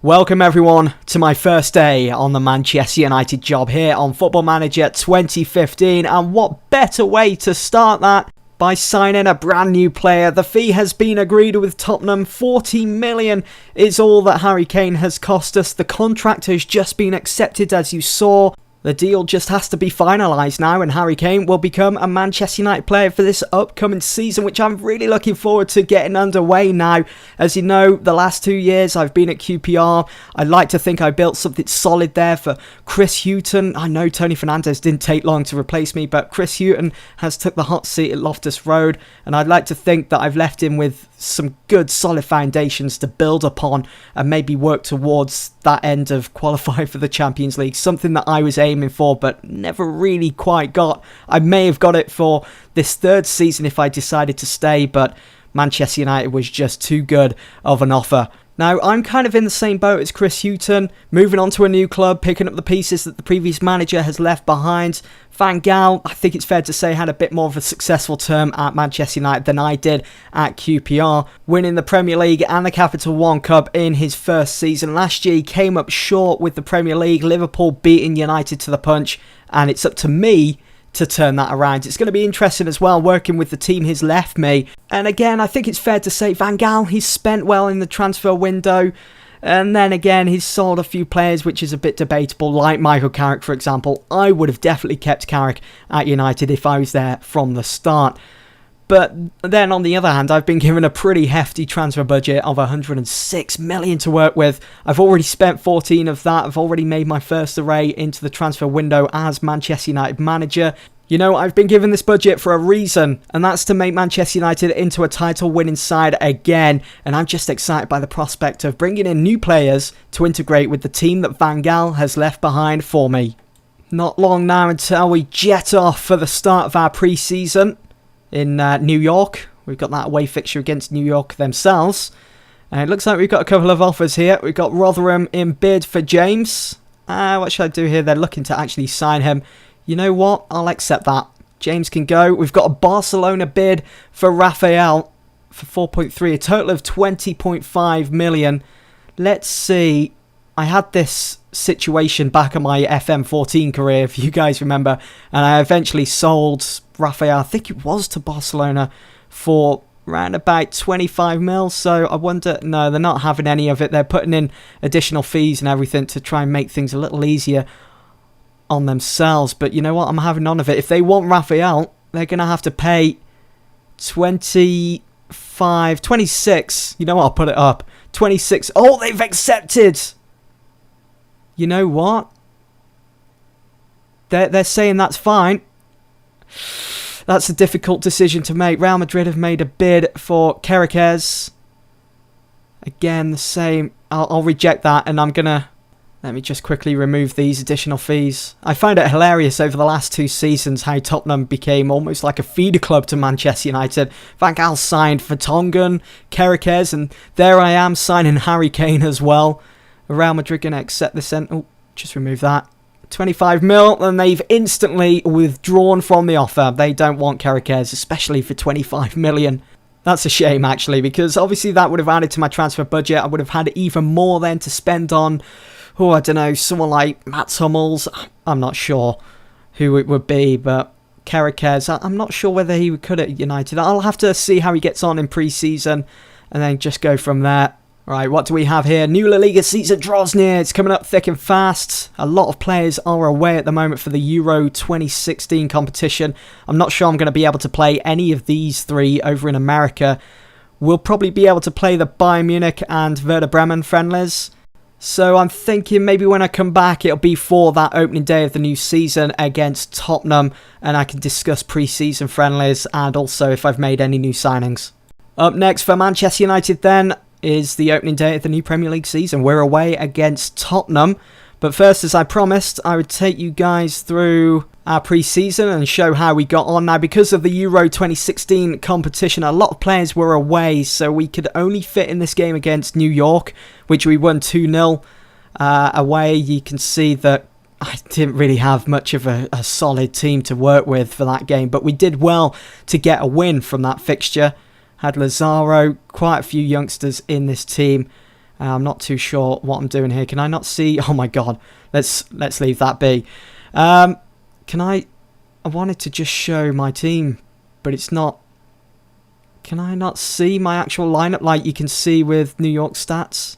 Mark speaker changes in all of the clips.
Speaker 1: Welcome everyone to my first day on the Manchester United job here on Football Manager 2015, and what better way to start that by signing a brand new player. The fee has been agreed with Tottenham. 40 million is all that Harry Kane has cost us. The contract has just been accepted, as you saw. The deal just has to be finalised now, and Harry Kane will become a Manchester United player for this upcoming season, which I'm really looking forward to getting underway now. As you know, the last 2 years I've been at QPR. I'd like to think I built something solid there for Chris Hughton. I know Tony Fernandes didn't take long to replace me, but Chris Hughton has took the hot seat at Loftus Road, and I'd like to think that I've left him with some good solid foundations to build upon and maybe work towards that end of qualifying for the Champions League, something that I was aiming for but never really quite got. I may have got it for this third season if I decided to stay, but Manchester United was just too good of an offer. Now, I'm kind of in the same boat as Chris Hughton, moving on to a new club, picking up the pieces that the previous manager has left behind. Van Gaal, I think it's fair to say, had a bit more of a successful term at Manchester United than I did at QPR, winning the Premier League and the Capital One Cup in his first season. Last year, he came up short with the Premier League, Liverpool beating United to the punch, and it's up to me to turn that around. It's going to be interesting as well, working with the team he's left me. And again, I think it's fair to say Van Gaal, he's spent well in the transfer window. And then again, he's sold a few players, which is a bit debatable, like Michael Carrick, for example. I would have definitely kept Carrick at United if I was there from the start. But then on the other hand, I've been given a pretty hefty transfer budget of 106 million to work with. I've already spent 14 of that. I've already made my first array into the transfer window as Manchester United manager. You know, I've been given this budget for a reason, and that's to make Manchester United into a title-winning side again. And I'm just excited by the prospect of bringing in new players to integrate with the team that Van Gaal has left behind for me. Not long now until we jet off for the start of our pre-season in New York. We've got that away fixture against New York themselves. And it looks like we've got a couple of offers here. We've got Rotherham in bid for James. What should I do here? They're looking to actually sign him. You know what? I'll accept that. James can go. We've got a Barcelona bid for Rafael for 4.3. A total of 20.5 million. Let's see. I had this situation back in my FM14 career, if you guys remember. And I eventually sold Rafael, I think it was to Barcelona, for around about 25 mil. So I wonder, no, they're not having any of it. They're putting in additional fees and everything to try and make things a little easier on themselves. But you know what? I'm having none of it. If they want Rafael, they're going to have to pay 26. You know what? I'll put it up. 26. Oh, they've accepted. You know what? They're saying that's fine. That's a difficult decision to make. Real Madrid have made a bid for Carrick. Again, the same. I'll reject that, and I'm going to... Let me just quickly remove these additional fees. I find it hilarious over the last 2 seasons how Tottenham became almost like a feeder club to Manchester United. Van Gaal signed for Tongan, Carrick, and there I am signing Harry Kane as well. Real Madrid going to accept this. Oh, just remove that. 25 mil, and they've instantly withdrawn from the offer. They don't want Carrick, especially for 25 million. That's a shame, actually, because obviously that would have added to my transfer budget. I would have had even more then to spend on, I don't know, someone like Mats Hummels. I'm not sure who it would be, but Carrick, I'm not sure whether he could at United. I'll have to see how he gets on in pre-season and then just go from there. Right, what do we have here? New La Liga season draws near. It's coming up thick and fast. A lot of players are away at the moment for the Euro 2016 competition. I'm not sure I'm going to be able to play any of these 3 over in America. We'll probably be able to play the Bayern Munich and Werder Bremen friendlies. So I'm thinking maybe when I come back, it'll be for that opening day of the new season against Tottenham, and I can discuss pre-season friendlies and also if I've made any new signings. Up next for Manchester United then is the opening day of the new Premier League season. We're away against Tottenham. But first, as I promised, I would take you guys through our pre-season and show how we got on. Now, because of the Euro 2016 competition, a lot of players were away, so we could only fit in this game against New York, which we won 2-0 away. You can see that I didn't really have much of a solid team to work with for that game, but we did well to get a win from that fixture. Had Lazaro, quite a few youngsters in this team. I'm not too sure what I'm doing here. Can I not see? Oh my god. Let's leave that be. Can I wanted to just show my team, but it's not. Can I not see my actual lineup like you can see with New York stats?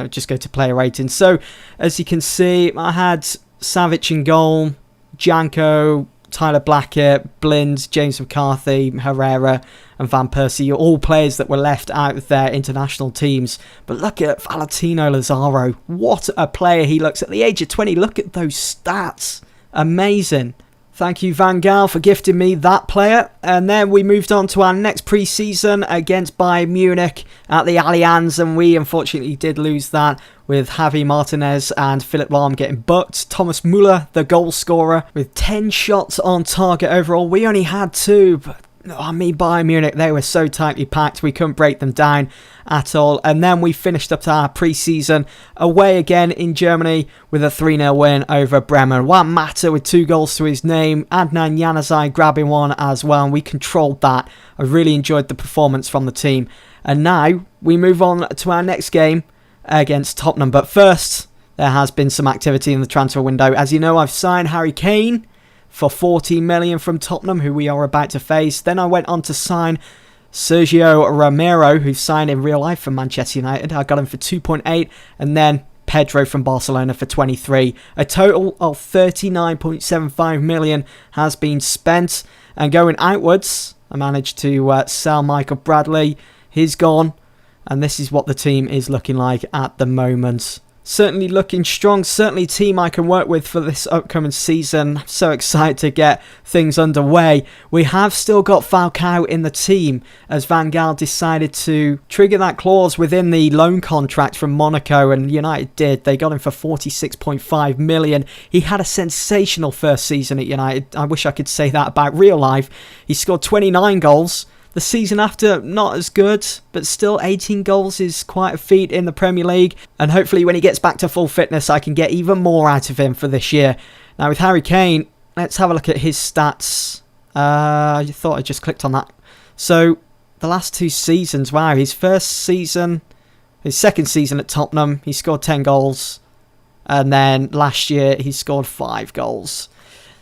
Speaker 1: Just go to player ratings. So, as you can see, I had Savic in goal, Janko, Tyler Blackett, Blind, James McCarthy, Herrera and Van Persie, all players that were left out of their international teams. But look at Valentino Lazaro. What a player he looks at the age of 20. Look at those stats. Amazing. Thank you, Van Gaal, for gifting me that player. And then we moved on to our next pre-season against Bayern Munich at the Allianz. And we unfortunately did lose that with Javi Martinez and Philip Lahm getting booked. Thomas Müller, the goal scorer, with 10 shots on target overall. We only had 2, but Bayern Munich, they were so tightly packed, we couldn't break them down at all. And then we finished up our pre-season away again in Germany with a 3-0 win over Bremen. Juan Mata with 2 goals to his name, Adnan Januzaj grabbing one as well, and we controlled that. I really enjoyed the performance from the team. And now we move on to our next game against Tottenham. But first, there has been some activity in the transfer window. As you know, I've signed Harry Kane for 14 million from Tottenham, who we are about to face. Then I went on to sign Sergio Romero, who signed in real life for Manchester United. I got him for 2.8, and then Pedro from Barcelona for 23. A total of 39.75 million has been spent. And going outwards, I managed to sell Michael Bradley. He's gone, and this is what the team is looking like at the moment. Certainly looking strong, certainly a team I can work with for this upcoming season. I'm so excited to get things underway. We have still got Falcao in the team as Van Gaal decided to trigger that clause within the loan contract from Monaco, and United did. They got him for 46.5 million. He had a sensational first season at United. I wish I could say that about real life. He scored 29 goals. The season after, not as good, but still 18 goals is quite a feat in the Premier League. And hopefully when he gets back to full fitness, I can get even more out of him for this year. Now with Harry Kane, let's have a look at his stats. I thought I just clicked on that. So the last 2 seasons, wow, his second season at Tottenham, he scored 10 goals. And then last year, he scored 5 goals.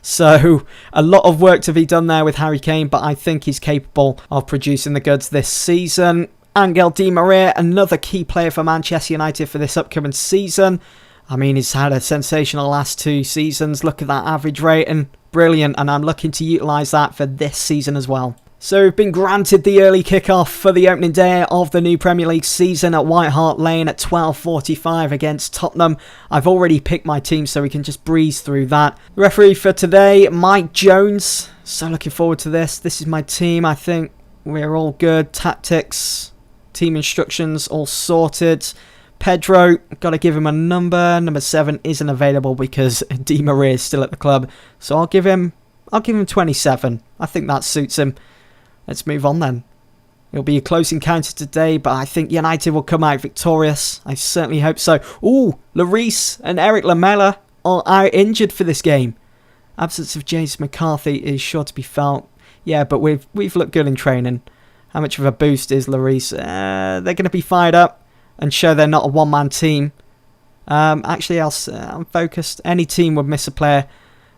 Speaker 1: So a lot of work to be done there with Harry Kane, but I think he's capable of producing the goods this season. Angel Di Maria, another key player for Manchester United for this upcoming season. I mean, he's had a sensational last 2 seasons. Look at that average rating. Brilliant, and I'm looking to utilise that for this season as well. So we've been granted the early kickoff for the opening day of the new Premier League season at White Hart Lane at 12:45 against Tottenham. I've already picked my team, so we can just breeze through that. The referee for today, Mike Jones. So looking forward to this. This is my team. I think we're all good. Tactics, team instructions, all sorted. Pedro, got to give him a number. Number 7 isn't available because Di Maria is still at the club. So I'll give him 27. I think that suits him. Let's move on then. It'll be a close encounter today, but I think United will come out victorious. I certainly hope so. Ooh, Lloris and Eric Lamela are out injured for this game. Absence of James McCarthy is sure to be felt. Yeah, but we've looked good in training. How much of a boost is Lloris? They're going to be fired up and show they're not a one-man team. Actually, I'm focused. Any team would miss a player.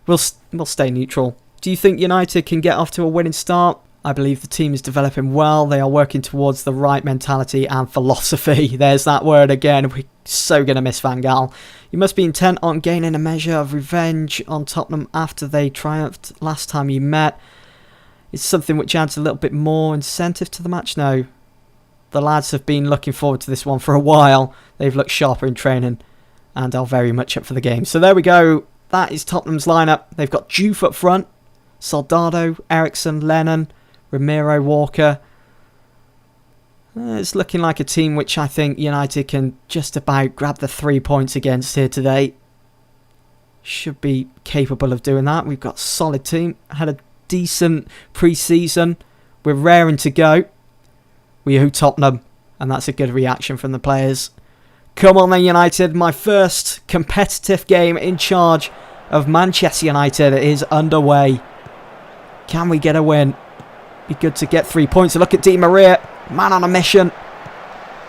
Speaker 1: We'll stay neutral. Do you think United can get off to a winning start? I believe the team is developing well. They are working towards the right mentality and philosophy. There's that word again. We're so going to miss Van Gaal. You must be intent on gaining a measure of revenge on Tottenham after they triumphed last time you met. It's something which adds a little bit more incentive to the match. No, the lads have been looking forward to this one for a while. They've looked sharper in training and are very much up for the game. So there we go. That is Tottenham's lineup. They've got Juve up front, Soldado, Ericsson, Lennon, Ramiro, Walker. It's looking like a team which I think United can just about grab the 3 points against here today. Should be capable of doing that. We've got a solid team. Had a decent pre-season. We're raring to go. We owe Tottenham, and that's a good reaction from the players. Come on then, United. My first competitive game in charge of Manchester United is underway. Can we get a win? Be good to get 3 points. A look at Di Maria, man on a mission.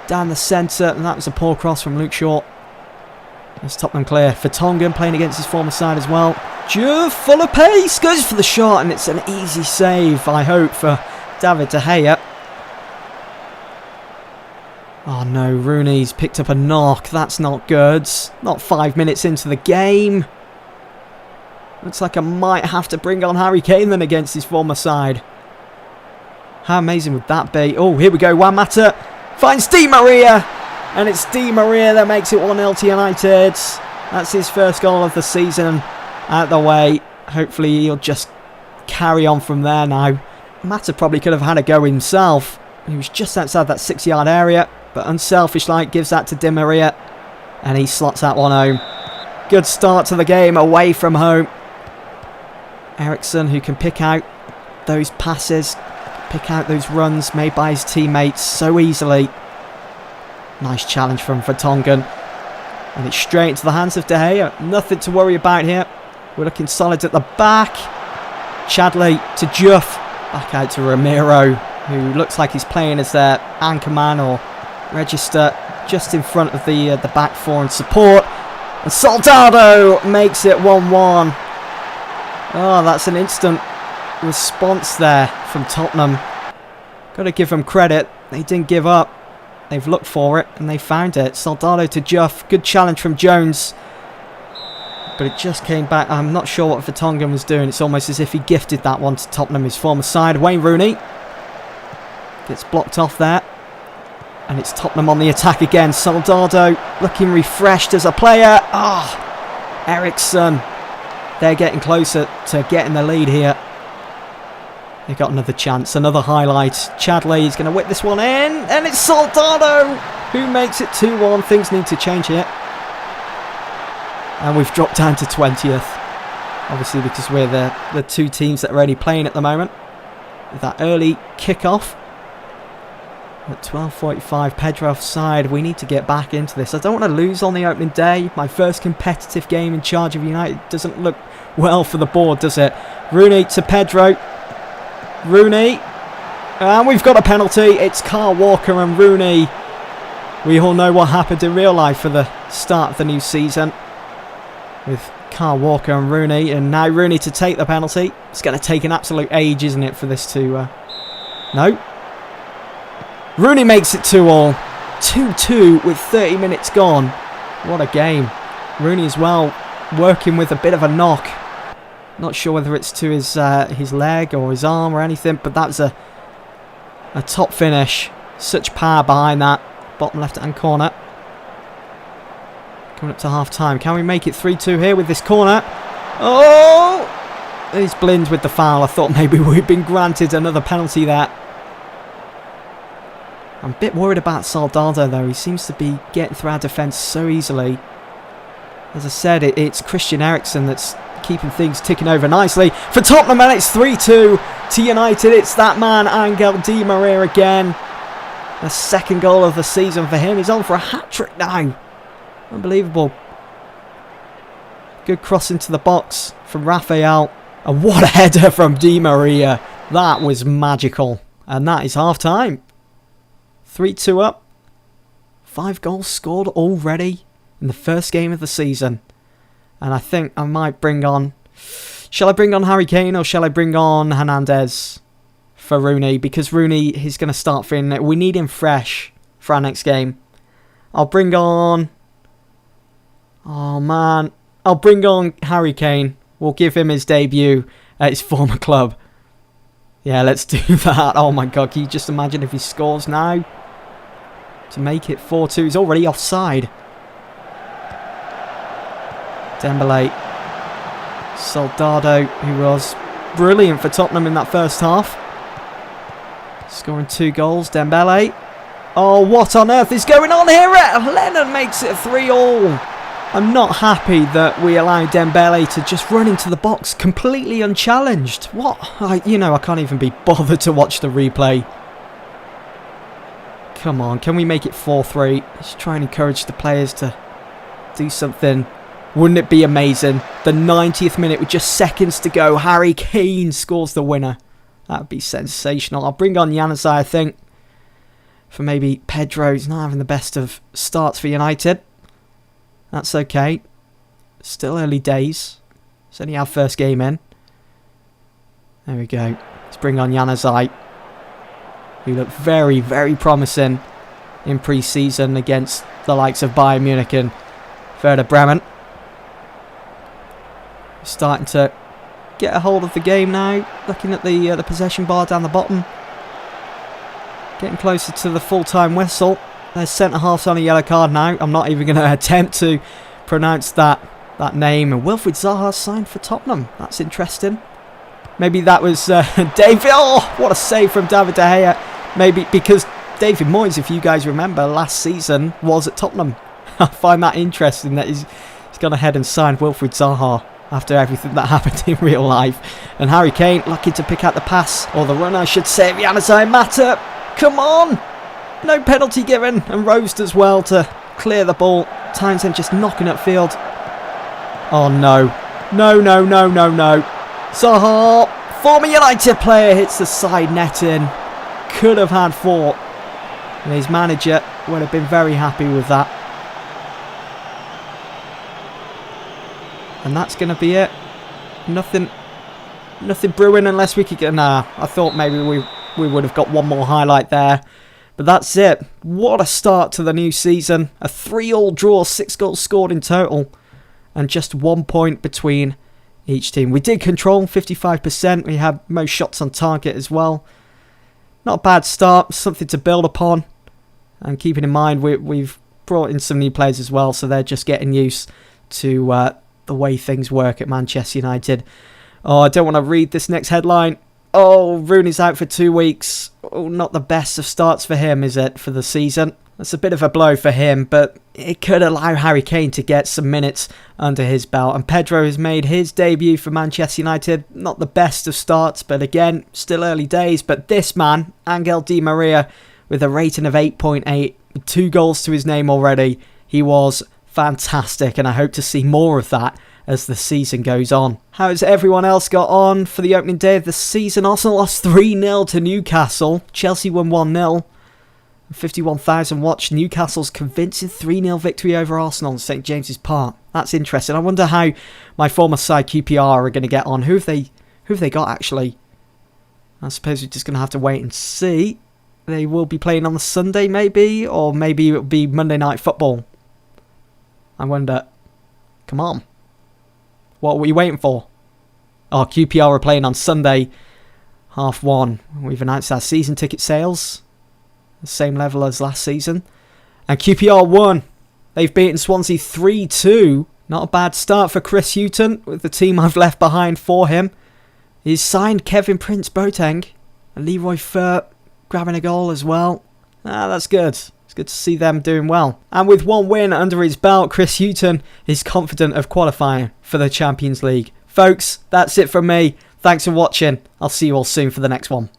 Speaker 1: down the centre, and that was a poor cross from Luke Shaw. Let's top them clear. Vertonghen playing against his former side as well. Juve, full of pace, goes for the shot, and it's an easy save, I hope, for David De Gea. Oh no, Rooney's picked up a knock. That's not good. Not 5 minutes into the game. Looks like I might have to bring on Harry Kane then against his former side. How amazing would that be? Oh, here we go. Juan Mata finds Di Maria. And it's Di Maria that makes it 1-0 to United. That's his first goal of the season out the way. Hopefully he'll just carry on from there now. Mata probably could have had a go himself. He was just outside that 6-yard area. But unselfish-like gives that to Di Maria. And he slots that one home. Good start to the game away from home. Eriksen, who can pick out those passes, pick out those runs made by his teammates so easily. Nice challenge from Vertonghen. And it's straight into the hands of De Gea. Nothing to worry about here. We're looking solid at the back. Chadley to Juff. Back out to Ramiro, who looks like he's playing as their anchor man or register, just in front of the back four and support. And Soldado makes it 1-1. Oh, that's an instant response there from Tottenham. Got to give them credit. They didn't give up. They've looked for it and they found it. Soldado to Juff. Good challenge from Jones. But it just came back. I'm not sure what Vertonghen was doing. It's almost as if he gifted that one to Tottenham, his former side. Wayne Rooney gets blocked off there. And it's Tottenham on the attack again. Soldado looking refreshed as a player. Ah, Eriksen. They're getting closer to getting the lead here. They got another chance, another highlight. Chadley is going to whip this one in. And it's Soldado who makes it 2-1. Things need to change here. And we've dropped down to 20th. Obviously because we're the two teams that are already playing at the moment. With that early kick-off. At 12:45, Pedro offside. We need to get back into this. I don't want to lose on the opening day. My first competitive game in charge of United doesn't look well for the board, does it? Rooney to Pedro. Rooney. And we've got a penalty. It's Kyle Walker and Rooney. We all know what happened in real life for the start of the new season. With Kyle Walker and Rooney. And now Rooney to take the penalty. It's going to take an absolute age, isn't it, for this to... No. Rooney makes it 2-2. 2-2 with 30 minutes gone. What a game. Rooney as well working with a bit of a knock. Not sure whether it's to his leg or his arm or anything, but that was a top finish. Such power behind that. Bottom left-hand corner. Coming up to half-time. Can we make it 3-2 here with this corner? Oh! He's blind with the foul. I thought maybe we'd been granted another penalty there. I'm a bit worried about Soldado though. He seems to be getting through our defence so easily. As I said, it's Christian Eriksen that's keeping things ticking over nicely. For Tottenham, and it's 3-2 to United. It's that man, Angel Di Maria again. The second goal of the season for him. He's on for a hat-trick now. Unbelievable. Good cross into the box from Rafael. And what a header from Di Maria. That was magical. And that is half-time. 3-2 up. 5 goals scored already in the first game of the season. And I think I might bring on... Shall I bring on Harry Kane or shall I bring on Hernandez for Rooney? Because Rooney is going to start feeling... We need him fresh for our next game. I'll bring on... Oh, man. I'll bring on Harry Kane. We'll give him his debut at his former club. Yeah, let's do that. Oh, my God. Can you just imagine if he scores now? To make it 4-2. He's already offside. Dembele. Soldado, who was brilliant for Tottenham in that first half. Scoring 2 goals. Dembele. Oh, what on earth is going on here? Lennon makes it 3-3. I'm not happy that we allow Dembele to just run into the box completely unchallenged. What? I can't even be bothered to watch the replay. Come on, can we make it 4-3? Just try and encourage the players to do something. Wouldn't it be amazing? The 90th minute with just seconds to go. Harry Kane scores the winner. That would be sensational. I'll bring on Januzaj, I think, for maybe Pedro. He's not having the best of starts for United. That's okay. Still early days. It's only our first game in. There we go. Let's bring on Januzaj, who looked very, very promising in pre-season against the likes of Bayern Munich and Werder Bremen. Starting to get a hold of the game now. Looking at the possession bar down the bottom. Getting closer to the full-time whistle. There's centre-halves on a yellow card now. I'm not even going to attempt to pronounce that name. And Wilfried Zaha signed for Tottenham. That's interesting. Maybe that was David. Oh, what a save from David De Gea. Maybe because David Moyes, if you guys remember, last season was at Tottenham. I find that interesting that he's gone ahead and signed Wilfried Zaha after everything that happened in real life. And Harry Kane lucky to pick out the pass, or the run I should say, of Januzaj. Mata, come on! No penalty given, and Rose does well to clear the ball. Townsend just knocking upfield. Oh no. No, no, no, no, no. Zaha, former United player, hits the side netting. Could have had 4. And his manager would have been very happy with that. And that's going to be it. Nothing brewing unless we could get... Nah, I thought maybe we would have got one more highlight there. But that's it. What a start to the new season. A 3-3 draw, 6 goals scored in total. And just 1 point between each team. We did control 55%. We had most shots on target as well. Not a bad start. Something to build upon. And keeping in mind, we've brought in some new players as well. So they're just getting used to the way things work at Manchester United. Oh, I don't want to read this next headline. Oh, Rooney's out for 2 weeks. Oh, not the best of starts for him, is it, for the season? That's a bit of a blow for him, but it could allow Harry Kane to get some minutes under his belt. And Pedro has made his debut for Manchester United. Not the best of starts, but again, still early days. But this man, Angel Di Maria, with a rating of 8.8, with 2 goals to his name already, he was fantastic, and I hope to see more of that as the season goes on. How has everyone else got on for the opening day of the season? Arsenal lost 3-0 to Newcastle. Chelsea won 1-0. 51,000 watched Newcastle's convincing 3-0 victory over Arsenal in St James's Park. That's interesting. I wonder how my former side QPR are going to get on. Who have they got, actually? I suppose we're just going to have to wait and see. They will be playing on the Sunday, maybe, or maybe it'll be Monday Night Football. I wonder. Come on. What were you waiting for? Oh, QPR are playing on Sunday, 1:30. We've announced our season ticket sales. The same level as last season. And QPR won. They've beaten Swansea 3-2. Not a bad start for Chris Hughton with the team I've left behind for him. He's signed Kevin Prince Boateng. And Leroy Fer grabbing a goal as well. That's good. It's good to see them doing well. And with 1 win under his belt, Chris Hughton is confident of qualifying for the Champions League. Folks, that's it from me. Thanks for watching. I'll see you all soon for the next one.